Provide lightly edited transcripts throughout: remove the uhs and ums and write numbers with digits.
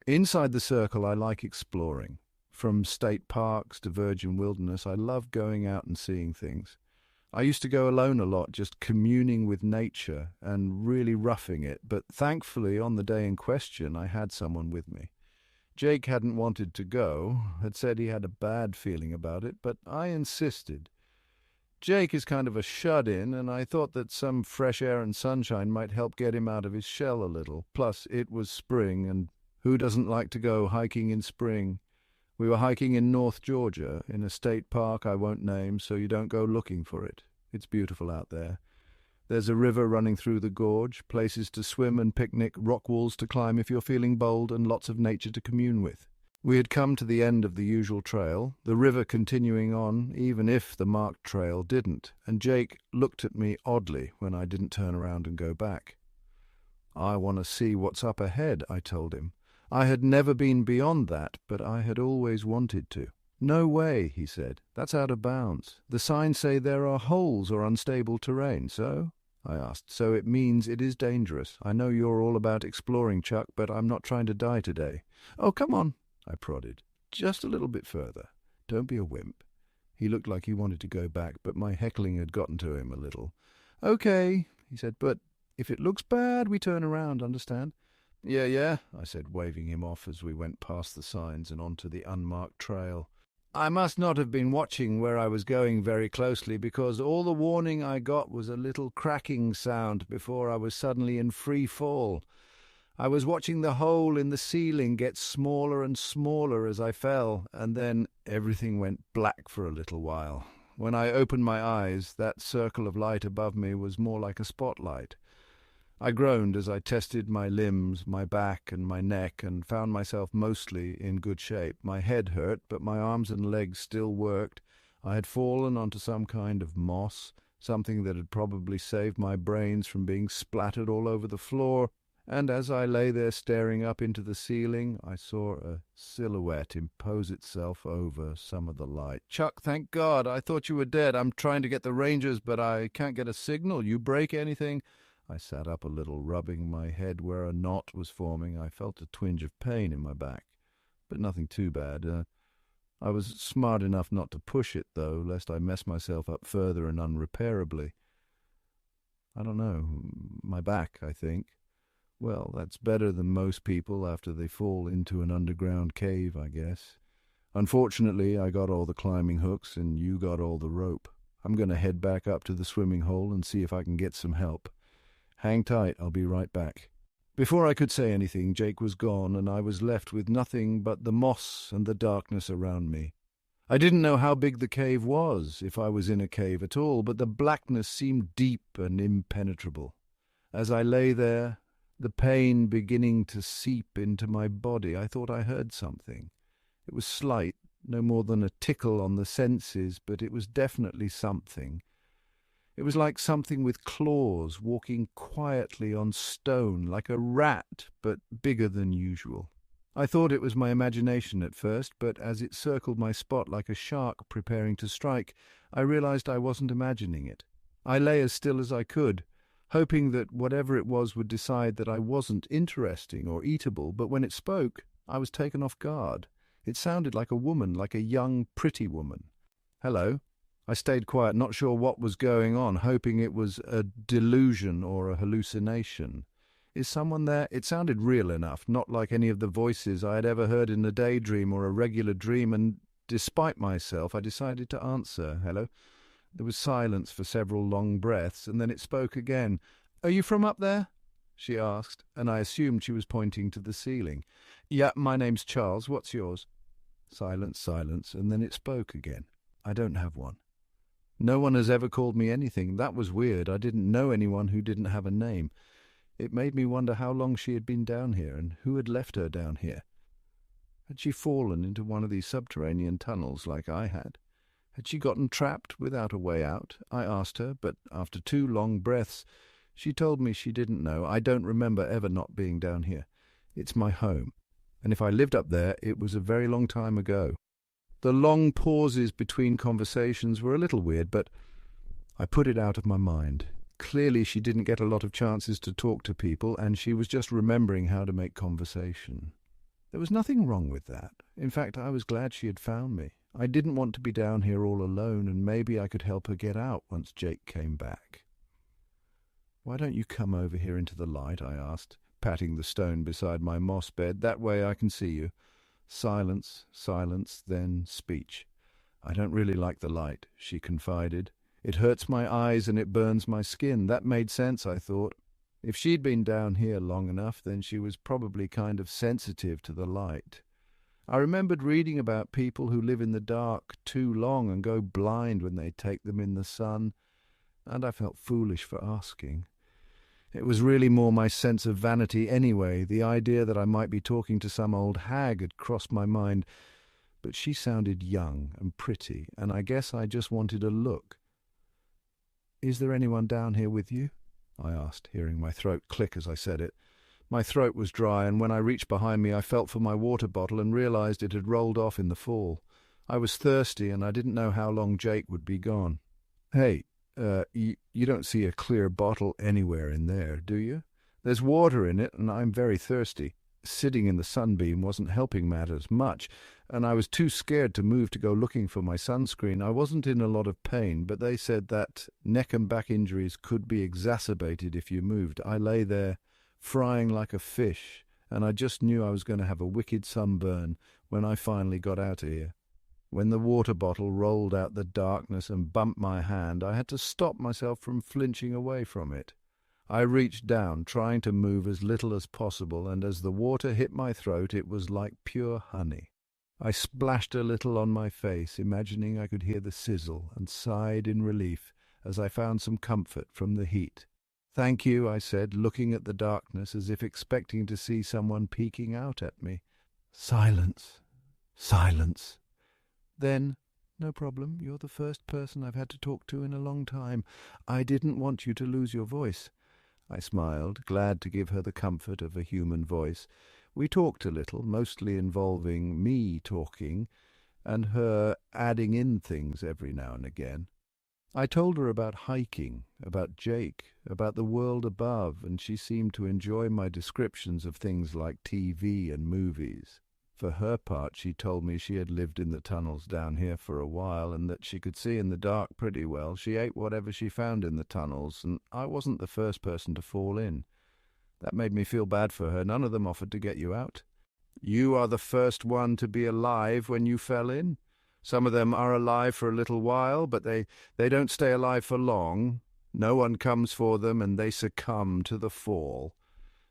Inside the circle, I like exploring. From state parks to virgin wilderness, I love going out and seeing things. I used to go alone a lot, just communing with nature and really roughing it, but thankfully on the day in question I had someone with me. Jake hadn't wanted to go, had said he had a bad feeling about it, but I insisted. Jake is kind of a shut-in, and I thought that some fresh air and sunshine might help get him out of his shell a little. Plus, it was spring, and who doesn't like to go hiking in spring? We were hiking in North Georgia, in a state park I won't name, so you don't go looking for it. It's beautiful out there. There's a river running through the gorge, places to swim and picnic, rock walls to climb if you're feeling bold, and lots of nature to commune with. We had come to the end of the usual trail, the river continuing on, even if the marked trail didn't, and Jake looked at me oddly when I didn't turn around and go back. I want to see what's up ahead, I told him. I had never been beyond that, but I had always wanted to. No way, he said. That's out of bounds. The signs say there are holes or unstable terrain, so? I asked. So it means it is dangerous. I know you're all about exploring, Chuck, but I'm not trying to die today. Oh, come on, I prodded. Just a little bit further. Don't be a wimp. He looked like he wanted to go back, but my heckling had gotten to him a little. Okay, he said, but if it looks bad, we turn around, understand? Yeah, I said, waving him off as we went past the signs and onto the unmarked trail. I must not have been watching where I was going very closely, because all the warning I got was a little cracking sound before I was suddenly in free fall. I was watching the hole in the ceiling get smaller and smaller as I fell, and then everything went black for a little while. When I opened my eyes, that circle of light above me was more like a spotlight. I groaned as I tested my limbs, my back and my neck, and found myself mostly in good shape. My head hurt, but my arms and legs still worked. I had fallen onto some kind of moss, something that had probably saved my brains from being splattered all over the floor, and as I lay there staring up into the ceiling, I saw a silhouette impose itself over some of the light. Chuck, thank God, I thought you were dead. I'm trying to get the Rangers, but I can't get a signal. You break anything? I sat up a little, rubbing my head where a knot was forming. I felt a twinge of pain in my back, but nothing too bad. I was smart enough not to push it, though, lest I mess myself up further and unrepairably. I don't know, my back, I think. Well, that's better than most people after they fall into an underground cave, I guess. Unfortunately, I got all the climbing hooks, and you got all the rope. I'm going to head back up to the swimming hole and see if I can get some help. Hang tight, I'll be right back. Before I could say anything, Jake was gone, and I was left with nothing but the moss and the darkness around me. I didn't know how big the cave was, if I was in a cave at all, but the blackness seemed deep and impenetrable. As I lay there, the pain beginning to seep into my body, I thought I heard something. It was slight, no more than a tickle on the senses, but it was definitely something. It was like something with claws walking quietly on stone, like a rat, but bigger than usual. I thought it was my imagination at first, but as it circled my spot like a shark preparing to strike, I realized I wasn't imagining it. I lay as still as I could, hoping that whatever it was would decide that I wasn't interesting or eatable, but when it spoke, I was taken off guard. It sounded like a woman, like a young, pretty woman. Hello. I stayed quiet, not sure what was going on, hoping it was a delusion or a hallucination. Is someone there? It sounded real enough, not like any of the voices I had ever heard in a daydream or a regular dream, and despite myself, I decided to answer. Hello? There was silence for several long breaths, and then it spoke again. Are you from up there? She asked, and I assumed she was pointing to the ceiling. Yeah, my name's Charles. What's yours? Silence, and then it spoke again. I don't have one. No one has ever called me anything. That was weird. I didn't know anyone who didn't have a name. It made me wonder how long she had been down here and who had left her down here. Had she fallen into one of these subterranean tunnels like I had? Had she gotten trapped without a way out? I asked her, but after 2 long breaths, she told me she didn't know. I don't remember ever not being down here. It's my home, and if I lived up there, it was a very long time ago. The long pauses between conversations were a little weird, but I put it out of my mind. Clearly she didn't get a lot of chances to talk to people, and she was just remembering how to make conversation. There was nothing wrong with that. In fact, I was glad she had found me. I didn't want to be down here all alone, and maybe I could help her get out once Jake came back. "Why don't you come over here into the light?" I asked, patting the stone beside my moss bed. "That way I can see you." Silence, silence, then speech. "I don't really like the light," she confided. "It hurts my eyes and it burns my skin." That made sense, I thought. If she'd been down here long enough, then she was probably kind of sensitive to the light. I remembered reading about people who live in the dark too long and go blind when they take them in the sun, and I felt foolish for asking. It was really more my sense of vanity anyway. The idea that I might be talking to some old hag had crossed my mind, but she sounded young and pretty, and I guess I just wanted a look. "Is there anyone down here with you?" I asked, hearing my throat click as I said it. My throat was dry, and when I reached behind me I felt for my water bottle and realized it had rolled off in the fall. I was thirsty, and I didn't know how long Jake would be gone. "Hey, you don't see a clear bottle anywhere in there, do you? There's water in it, and I'm very thirsty." Sitting in the sunbeam wasn't helping matters much, and I was too scared to move to go looking for my sunscreen. I wasn't in a lot of pain, but they said that neck and back injuries could be exacerbated if you moved. I lay there, frying like a fish, and I just knew I was going to have a wicked sunburn when I finally got out of here. When the water bottle rolled out the darkness and bumped my hand, I had to stop myself from flinching away from it. I reached down, trying to move as little as possible, and as the water hit my throat, it was like pure honey. I splashed a little on my face, imagining I could hear the sizzle, and sighed in relief as I found some comfort from the heat. "Thank you," I said, looking at the darkness as if expecting to see someone peeking out at me. Silence. Silence. Then, "No problem. You're the first person I've had to talk to in a long time. I didn't want you to lose your voice." I smiled, glad to give her the comfort of a human voice. We talked a little, mostly involving me talking, and her adding in things every now and again. I told her about hiking, about Jake, about the world above, and she seemed to enjoy my descriptions of things like TV and movies. For her part, she told me she had lived in the tunnels down here for a while and that she could see in the dark pretty well. She ate whatever she found in the tunnels, and I wasn't the first person to fall in. That made me feel bad for her. None of them offered to get you out. "You are the first one to be alive when you fell in. Some of them are alive for a little while, but they don't stay alive for long. No one comes for them, and they succumb to the fall."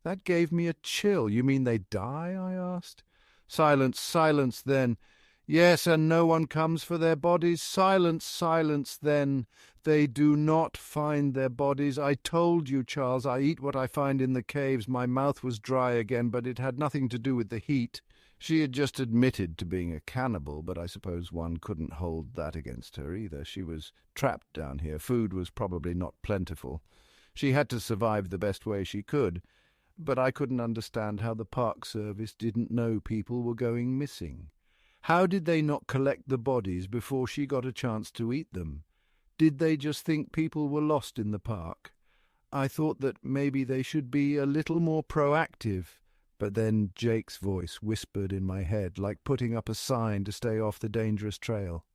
That gave me a chill. "You mean they die?" I asked. "Silence, silence, then." "Yes, and no one comes for their bodies." "Silence, silence, then." "They do not find their bodies." "I told you, Charles, I eat what I find in the caves." My mouth was dry again, but it had nothing to do with the heat. She had just admitted to being a cannibal, but I suppose one couldn't hold that against her either. She was trapped down here. Food was probably not plentiful. She had to survive the best way she could. But I couldn't understand how the Park Service didn't know people were going missing. How did they not collect the bodies before she got a chance to eat them? Did they just think people were lost in the park? I thought that maybe they should be a little more proactive, but then Jake's voice whispered in my head, like putting up a sign to stay off the dangerous trail.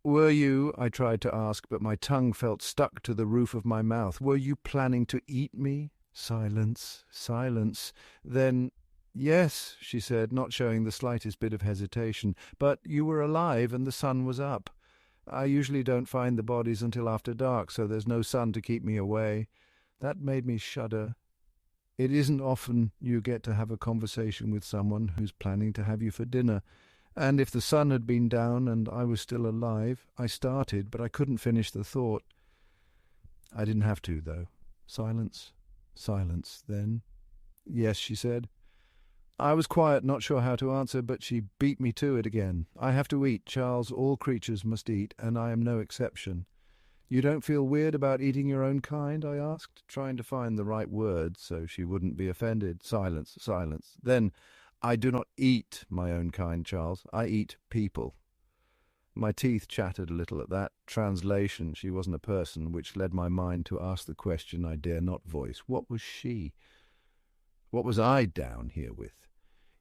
"Were you," I tried to ask, but my tongue felt stuck to the roof of my mouth, "were you planning to eat me?" Silence, silence. Then, "Yes," she said, not showing the slightest bit of hesitation, "but you were alive and the sun was up. I usually don't find the bodies until after dark, so there's no sun to keep me away." That made me shudder. It isn't often you get to have a conversation with someone who's planning to have you for dinner, and if the sun had been down and I was still alive, I started, but I couldn't finish the thought. I didn't have to, though. Silence. Silence. Then, "Yes," she said. I was quiet, not sure how to answer, but she beat me to it again. "I have to eat, Charles. All creatures must eat, and I am no exception." "You don't feel weird about eating your own kind?" I asked, trying to find the right words so she wouldn't be offended. Silence, silence. Then, "I do not eat my own kind, Charles. I eat people." My teeth chattered a little at that. Translation, she wasn't a person, which led my mind to ask the question I dare not voice. What was she? What was I down here with?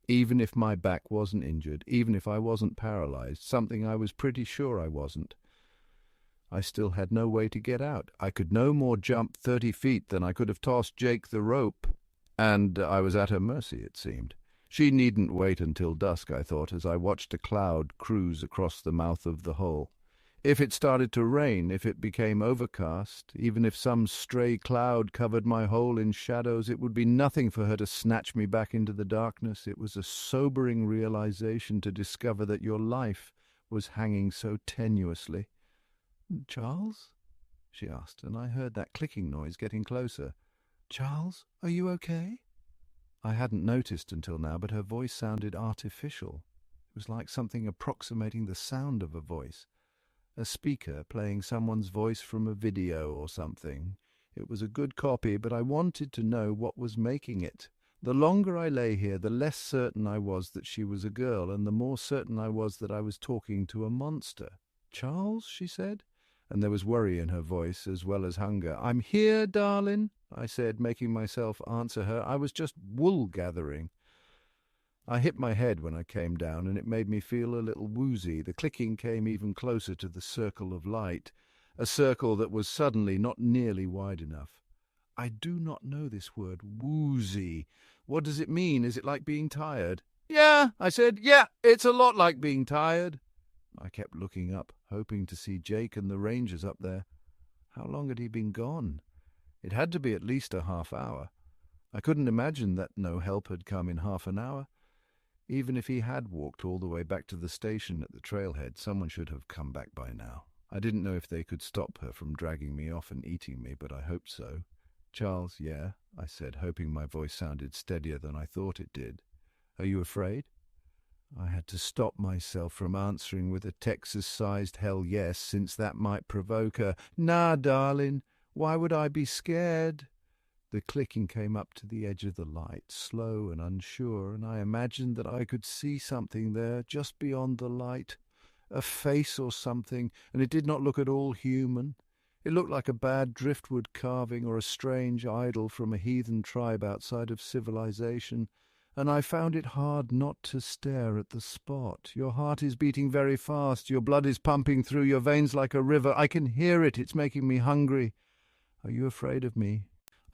Even if my back wasn't injured, even if I wasn't paralyzed, something I was pretty sure I wasn't, I still had no way to get out. I could no more jump 30 feet than I could have tossed Jake the rope, and I was at her mercy, it seemed. She needn't wait until dusk, I thought, as I watched a cloud cruise across the mouth of the hole. If it started to rain, if it became overcast, even if some stray cloud covered my hole in shadows, it would be nothing for her to snatch me back into the darkness. It was a sobering realization to discover that your life was hanging so tenuously. "Charles?" she asked, and I heard that clicking noise getting closer. "Charles, are you okay?" I hadn't noticed until now, but her voice sounded artificial. It was like something approximating the sound of a voice. A speaker playing someone's voice from a video or something. It was a good copy, but I wanted to know what was making it. The longer I lay here, the less certain I was that she was a girl, and the more certain I was that I was talking to a monster. "Charles?" she said, and there was worry in her voice as well as hunger. "I'm here, darling," I said, making myself answer her. I was just wool gathering. I hit my head when I came down, and it made me feel a little woozy. The clicking came even closer to the circle of light, a circle that was suddenly not nearly wide enough. I do not know this word, woozy. What does it mean? Is it like being tired? "Yeah," I said. "Yeah, it's a lot like being tired." I kept looking up, hoping to see Jake and the rangers up there. How long had he been gone? It had to be at least a half hour. I couldn't imagine that no help had come in half an hour. Even if he had walked all the way back to the station at the trailhead, someone should have come back by now. I didn't know if they could stop her from dragging me off and eating me, but I hoped so. "Charles, yeah," I said, hoping my voice sounded steadier than I thought it did. "Are you afraid?" I had to stop myself from answering with a Texas-sized hell yes, since that might provoke her. "Nah, darling, why would I be scared?" The clicking came up to the edge of the light, slow and unsure, and I imagined that I could see something there, just beyond the light, a face or something, and it did not look at all human. It looked like a bad driftwood carving or a strange idol from a heathen tribe outside of civilization, and I found it hard not to stare at the spot. Your heart is beating very fast, your blood is pumping through your veins like a river. I can hear it, it's making me hungry. Are you afraid of me?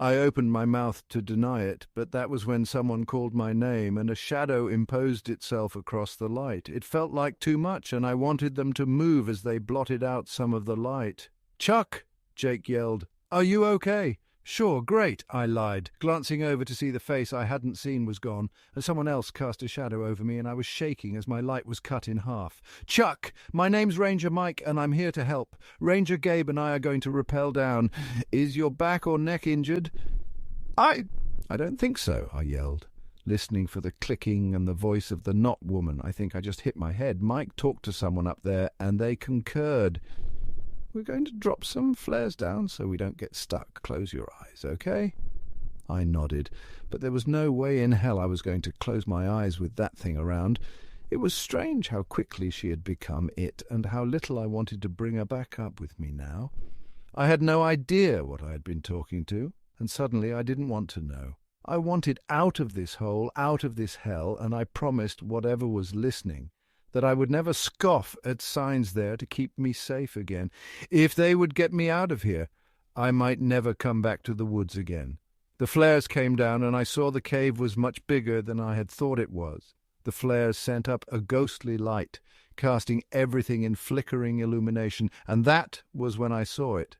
I opened my mouth to deny it, but that was when someone called my name, and a shadow imposed itself across the light. It felt like too much, and I wanted them to move as they blotted out some of the light. "Chuck!" Jake yelled. "Are you okay?" "Sure, great," I lied, glancing over to see the face I hadn't seen was gone, and someone else cast a shadow over me, and I was shaking as my light was cut in half. "Chuck, my name's Ranger Mike, and I'm here to help. Ranger Gabe and I are going to rappel down. Is your back or neck injured?" I don't think so," I yelled, listening for the clicking and the voice of the knot woman. I think I just hit my head. Mike talked to someone up there, and they concurred. "We're going to drop some flares down so we don't get stuck. Close your eyes, okay?" I nodded, but there was no way in hell I was going to close my eyes with that thing around. It was strange how quickly she had become it, and how little I wanted to bring her back up with me now. I had no idea what I had been talking to, and suddenly I didn't want to know. I wanted out of this hole, out of this hell, and I promised whatever was listening that I would never scoff at signs there to keep me safe again. If they would get me out of here, I might never come back to the woods again. The flares came down, and I saw the cave was much bigger than I had thought it was. The flares sent up a ghostly light, casting everything in flickering illumination, and that was when I saw it.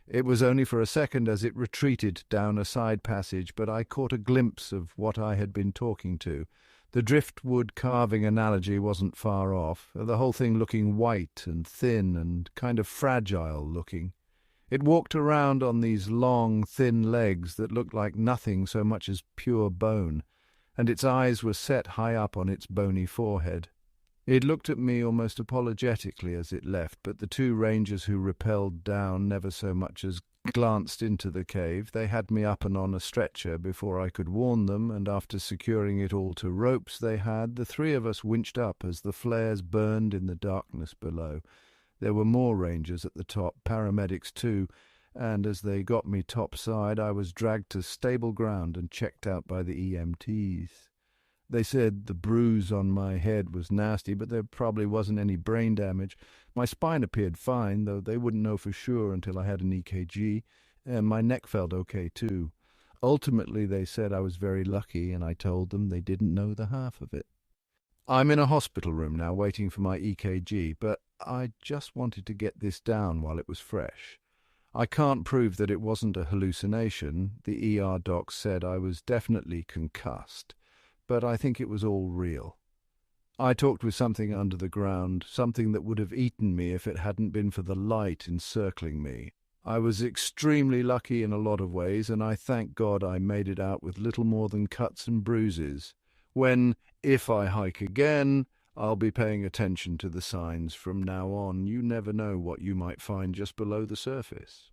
It was only for a second as it retreated down a side passage, but I caught a glimpse of what I had been talking to. The driftwood carving analogy wasn't far off, the whole thing looking white and thin and kind of fragile looking. It walked around on these long, thin legs that looked like nothing so much as pure bone, and its eyes were set high up on its bony forehead. It looked at me almost apologetically as it left, but the two rangers who rappelled down never so much as glanced into the cave. They had me up and on a stretcher before I could warn them, and after securing it all to ropes the three of us winched up as the flares burned in the darkness below. There were more rangers at the top, paramedics too, and as they got me topside I was dragged to stable ground and checked out by the EMTs. They said the bruise on my head was nasty, but there probably wasn't any brain damage. My spine appeared fine, though they wouldn't know for sure until I had an EKG, and my neck felt okay too. Ultimately, they said I was very lucky, and I told them they didn't know the half of it. I'm in a hospital room now waiting for my EKG, but I just wanted to get this down while it was fresh. I can't prove that it wasn't a hallucination. The ER doc said I was definitely concussed, but I think it was all real. I talked with something under the ground, something that would have eaten me if it hadn't been for the light encircling me. I was extremely lucky in a lot of ways, and I thank God I made it out with little more than cuts and bruises. When, if I hike again, I'll be paying attention to the signs from now on. You never know what you might find just below the surface.